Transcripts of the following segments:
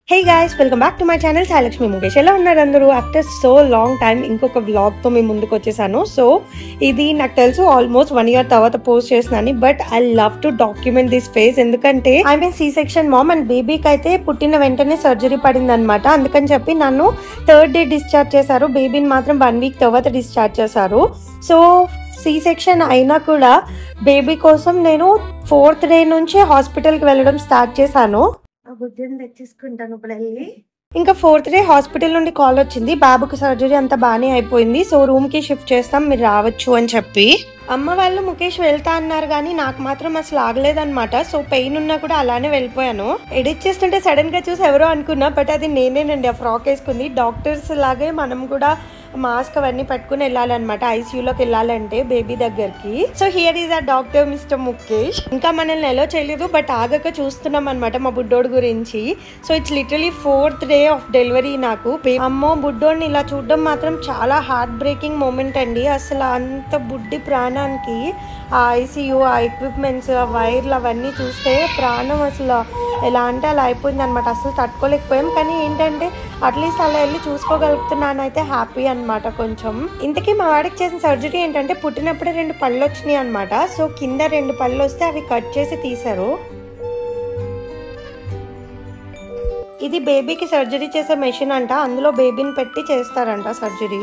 Hey guys, welcome back to my channel Sailakshmi Mukesh. ఎలా ఉన్నారు అందరూ? ఆఫ్టర్ సో లాంగ్ టైం ఇంకొక vlog తో మీ ముందుకు వచ్చేసాను. సో ఇది నాకు తెలుసు ఆల్మోస్ట్ 1 year తర్వాత పోస్ట్ చేసినాను, but I love to document this phase. ఎందుకంటే I mean C section mom and బేబీకి అయితే పుట్టిన వెంటనే సర్జరీ పడింది అనమాట. అందుకని చెప్పి నన్ను 3rd day డిశ్చార్జ్ చేశారు, బేబీని మాత్రం 1 week తర్వాత డిశ్చార్జ్ చేశారు. సో సి సెక్షన్ అయినా కూడా బేబీ కోసం నేను 4th day నుంచి హాస్పిటల్కి వెళ్ళడం స్టార్ట్ చేశాను. బుజ్జిని తెచ్చేసుకుంటాను ఇప్పుడు వెళ్ళి. ఇంకా 4th day హాస్పిటల్ నుండి కాల్ వచ్చింది, బాబుకి సర్జరీ అంతా బాగానే అయిపోయింది, సో రూమ్ కి షిఫ్ట్ చేస్తాం, మీరు రావచ్చు అని చెప్పి. అమ్మ వాళ్ళు ముఖేష్ వెళ్తా అన్నారు కానీ నాకు మాత్రం అసలు ఆగలేదన్నమాట. సో పెయిన్ ఉన్నా కూడా అలానే వెళ్ళిపోయాను. ఎడిట్ చేస్తుంటే సడన్ గా చూసి ఎవరో అనుకున్నా, బట్ అది నేనేనండి ఆ ఫ్రాక్ వేసుకుంది. డాక్టర్స్ లాగే మనం కూడా మాస్క్ అవన్నీ పెట్టుకుని వెళ్ళాలన్నమాట ఐసీయూలోకి వెళ్ళాలంటే బేబీ దగ్గరికి. సో హియర్ ఈజ్ ఆ డాక్టర్ మిస్టర్ ముఖేష్. ఇంకా మనల్ని ఎలా చేయలేదు, బట్ ఆగక చూస్తున్నాం అనమాట మా బుడ్డోడు గురించి. So it's literally 4th day of delivery నాకు. అమ్మో, బుడ్డోడిని ఇలా చూడడం మాత్రం చాలా హార్ట్ బ్రేకింగ్ మూమెంట్ అండి. అసలు అంత బుడ్డి ప్రాణానికి ఆ ఐసీయూ, ఆ ఎక్విప్మెంట్స్, ఆ వైర్లు అవన్నీ చూస్తే ప్రాణం అసలు ఎలా అంటే అలా అయిపోయింది అనమాట. అసలు తట్టుకోలేకపోయాం. కానీ ఏంటంటే అట్లీస్ట్ అలా వెళ్ళి చూసుకోగలుగుతున్నాను అయితే హ్యాపీ అనమాట కొంచెం. ఇంతకీ మా వాడికి చేసిన సర్జరీ ఏంటంటే పుట్టినప్పుడే 2 పళ్ళు వచ్చినాయి అనమాట. సో కింద 2 పళ్ళు వస్తే అవి కట్ చేసి తీశారు. ఇది బేబీకి సర్జరీ చేసే మెషిన్ అంట, అందులో బేబీని పెట్టి చేస్తారంట సర్జరీ.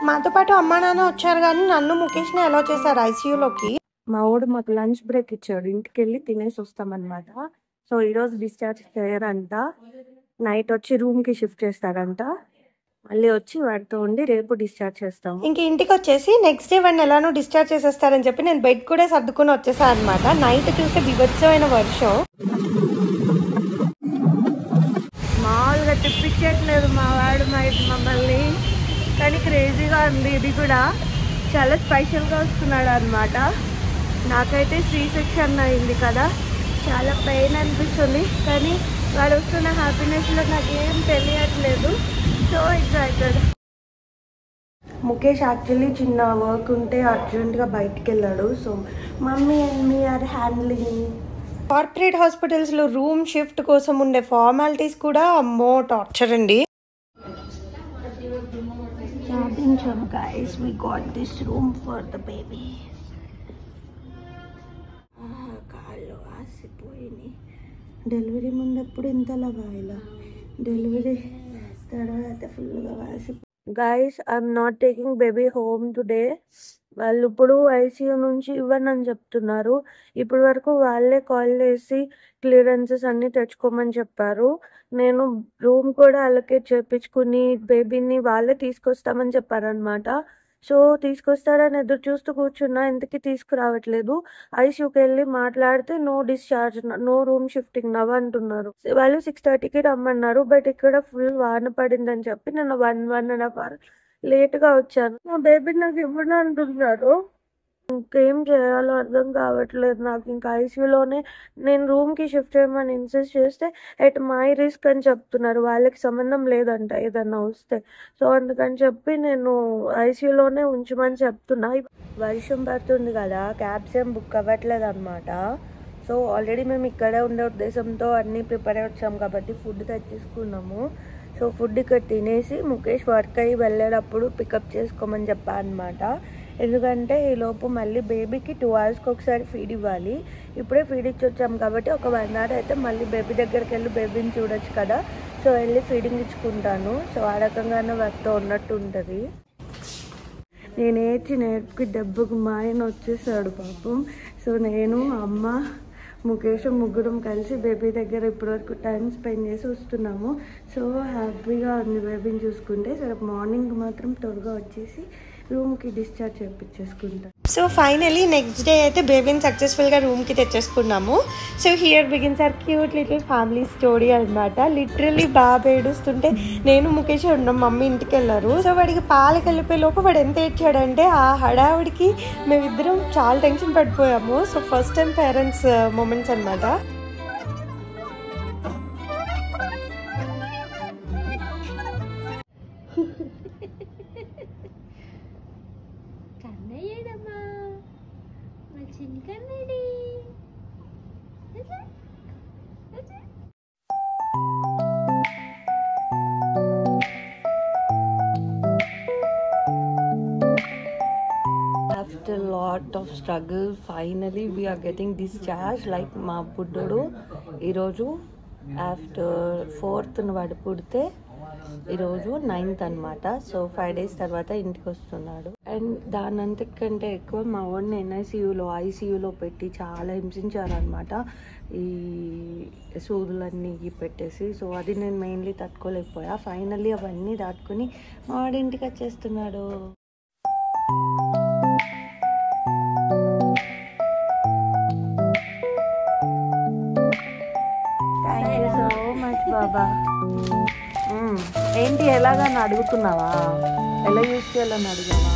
మాతో పాటు అమ్మా నాన్న వచ్చారు కానీ నన్ను ముఖేష్ని అలౌ చేశారు ఐసీయూలోకి. మా వాడు మాకు లంచ్ బ్రేక్ ఇచ్చాడు, ఇంటికి వెళ్ళి తినేసి వస్తామన్నమాట. సో ఈరోజు డిశ్చార్జ్ చేయరంట, నైట్ వచ్చి రూమ్కి షిఫ్ట్ చేస్తారంట, మళ్ళీ వచ్చి వాడితో ఉండి రేపు డిశ్చార్జ్ చేస్తాం. ఇంక ఇంటికి వచ్చేసి నెక్స్ట్ డే వాడిని ఎలానో డిశ్చార్జ్ చేసేస్తారని చెప్పి నేను బెడ్ కూడా సర్దుకుని వచ్చేసాను అనమాట. నైట్ చూస్తే బిభత్సమైన వర్షం, మామూలుగా తిప్పించట్లేదు మా వాడు మమ్మల్ని, కానీ క్రేజీగా ఉంది. ఇది కూడా చాలా స్పెషల్గా వస్తున్నాడు అనమాట. నాకైతే సి సెక్షన్ అయింది కదా, చాలా పెయిన్ అనిపిస్తుంది, కానీ వాడు వస్తున్న హ్యాపీనెస్లో నాకేం తెలియట్లేదు. So excited. ముఖేష్ యాక్చువల్లీ చిన్న వర్క్ ఉంటే అర్జెంట్గా బయటికి వెళ్ళాడు. So mummy and me are handling. Corporate హాస్పిటల్స్లో రూమ్ షిఫ్ట్ కోసం ఉండే ఫార్మాలిటీస్ కూడా అమ్మో టార్చర్ అండి. Guys, we got this room for the baby. కాళ్ళు ఆసిపోయినాయి. డెలివరీ ముందప్పుడు ఇంతలా వాయిలా, డెలివరీ తర్వాత ఫుల్గా వాసిపోయి. Guys, I'm not taking baby home today. వాళ్ళు ఇప్పుడు ఐసీయూ నుంచి ఇవ్వని అని చెప్తున్నారు. ఇప్పటి వరకు వాళ్ళే కాల్ చేసి క్లియరెన్సెస్ అన్నీ తెచ్చుకోమని చెప్పారు. నేను రూమ్ కూడా అలొకేట్ చేయించుకుని బేబీని వాళ్ళే తీసుకొస్తామని చెప్పారనమాట. సో తీసుకొస్తారని ఎదురు చూస్తూ కూర్చున్నా, ఇంతకీ తీసుకురావట్లేదు. ఐసీయూకి వెళ్ళి మాట్లాడితే no discharge, no room shifting now అంటున్నారు. వాళ్ళు 6:30కి రమ్మన్నారు, బట్ ఇక్కడ ఫుల్ వాన పడిందని చెప్పి నేను 1.5 hour లేట్గా వచ్చాను. మా బేబీ నాకు ఇవ్వను అంటున్నారు. ఇంకేం చేయాలో అర్థం కావట్లేదు నాకు. ఇంకా ఐసీయూలోనే నేను రూమ్కి షిఫ్ట్ చేయమని ఇన్సిస్ట్ చేస్తే ఎట్ మై రిస్క్ అని చెప్తున్నారు, వాళ్ళకి సంబంధం లేదంట ఏదన్నా వస్తే. సో అందుకని చెప్పి నేను ఐసీయూలోనే ఉంచమని చెప్తున్నా. వర్షం పడుతుంది కదా, క్యాబ్స్ ఏం బుక్ అవ్వట్లేదు అనమాట. సో ఆల్రెడీ మేము ఇక్కడే ఉండే ఉద్దేశంతో అన్నీ ప్రిపేర్ అయ్యి వచ్చాము కాబట్టి ఫుడ్ తెచ్చేసుకున్నాము. సో ఫుడ్ ఇక్కడ తినేసి ముఖేష్ వర్క్ అయ్యి వెళ్ళేటప్పుడు పికప్ చేసుకోమని చెప్పా అనమాట. ఎందుకంటే ఈలోపు మళ్ళీ బేబీకి 2 hours ఒకసారి ఫీడ్ ఇవ్వాలి. ఇప్పుడే ఫీడ్ ఇచ్చి వచ్చాము కాబట్టి ఒక 1 hour అయితే మళ్ళీ బేబీ దగ్గరికి వెళ్ళి బేబీని చూడొచ్చు కదా. సో వెళ్ళి ఫీడింగ్ ఇచ్చుకుంటాను. సో ఆ రకంగానే వర్క్తో ఉన్నట్టు ఉంటుంది. నేను నేర్పుకి దెబ్బకు మా ఆయన వచ్చేసాడు పాపం. సో నేను అమ్మ ముఖేష్ ముగ్గురం కలిసి బేబీ దగ్గర ఇప్పటివరకు టైం స్పెండ్ చేసి వస్తున్నాము. సో హ్యాపీగా ఉంది బేబీని చూసుకుంటే. సరే మార్నింగ్ మాత్రం త్వరగా వచ్చేసి రూమ్కి డిశ్చార్జ్ చేయించేసుకుంటాం. సో ఫైనలీ నెక్స్ట్ డే అయితే బేబీని సక్సెస్ఫుల్గా రూమ్కి తెచ్చేసుకున్నాము. So here begins our cute little family story అనమాట. లిటరలీ బాబు ఏడుస్తుంటే నేను ముఖేష్ ఉన్నాం, మమ్మీ ఇంటికి వెళ్ళారు. సో వాడికి పాలకి వెళ్ళిపోయే లోపు వాడు ఎంత ఏడ్చాడంటే ఆ హడావుడికి మేమిద్దరం చాలా టెన్షన్ పడిపోయాము. So first time parents moments అనమాట. కన్నయ్యడమ్మా మా చిన్న కన్నడి. lot of struggle. Finally we are getting discharged. Like మా బుడ్డోడు ఈరోజు ఆఫ్టర్ 4th వాడు పుడితే ఈరోజు 9th అనమాట. సో 5 days తర్వాత ఇంటికి వస్తున్నాడు. అండ్ దానంతకంటే ఎక్కువ మా వాడిని ఐసీయూలో పెట్టి చాలా హింసించారనమాట, ఈ సూదులన్నీ పెట్టేసి. సో అది నేను మెయిన్లీ తట్టుకోలేకపోయా. ఫైనల్లీ అవన్నీ దాటుకుని మా వాడి ఇంటికి వచ్చేస్తున్నాడు. థ్యాంక్ యూ సో మచ్ బాబా. ఏంటి ఎలాగని అడుగుతున్నావా? ఎలా యూజ్ చేయాలని అడిగావా?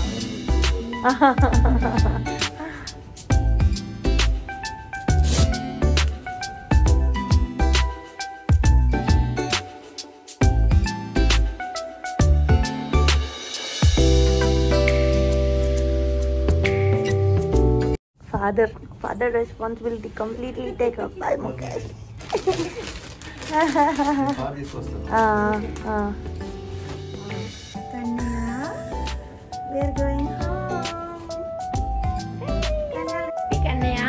Father responsibility completely take up by Mukesh. Kanya, we are going home. Kanya,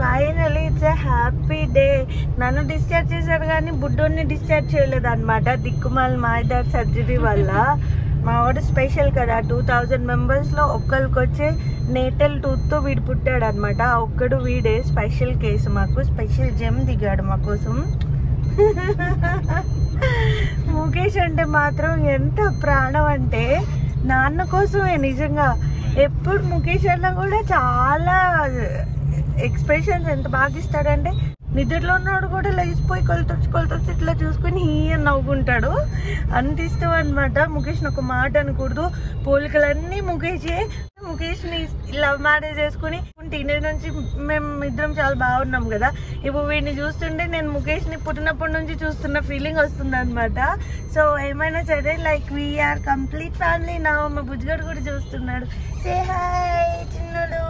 finally it's a happy day. నన్ను డిశ్చార్జ్ చేశారు కానీ బుడ్డోని డిశ్చార్జ్ చేయలేదు అనమాట, దిక్కుమాల మాయదార్ సర్జరీ వల్ల. మా వాడు స్పెషల్ కదా, 2000 members-లో ఒక్కరికి వచ్చే నేటల్ టూత్తో వీడు పుట్టాడు అనమాట. ఒక్కడు వీడే స్పెషల్ కేసు, మాకు స్పెషల్ జెమ్ దిగాడు మా కోసం. ముఖేష్ అంటే మాత్రం ఎంత ప్రాణం అంటే నాన్న కోసమే నిజంగా. ఎప్పుడు ముఖేష్ అన్న కూడా చాలా ఎక్స్ప్రెషన్స్ ఎంత బాగా ఇస్తాడంటే, నిద్రలో ఉన్నాడు కూడా లేచిపోయి కొలతొచ్చి ఇట్లా చూసుకుని అని నవ్వుకుంటాడు. అంత ఇష్టం అనమాట. ముఖేష్ని ఒక మాట అనకూడదు, పోలికలన్నీ ముఖేష్ని లవ్ మ్యారేజ్ చేసుకుని టీనేజ్ నుంచి మేము ఇద్దరం చాలా బాగున్నాం కదా. ఇప్పుడు వీడిని చూస్తుంటే నేను ముఖేష్ని పుట్టినప్పటి నుంచి చూస్తున్న ఫీలింగ్ వస్తుంది అనమాట. సో ఏమైనా సరే లైక్ వీఆర్ కంప్లీట్ ఫ్యామిలీ నా. మా బుజ్జిగాడు కూడా చూస్తున్నాడు. Say hi చిన్నడు.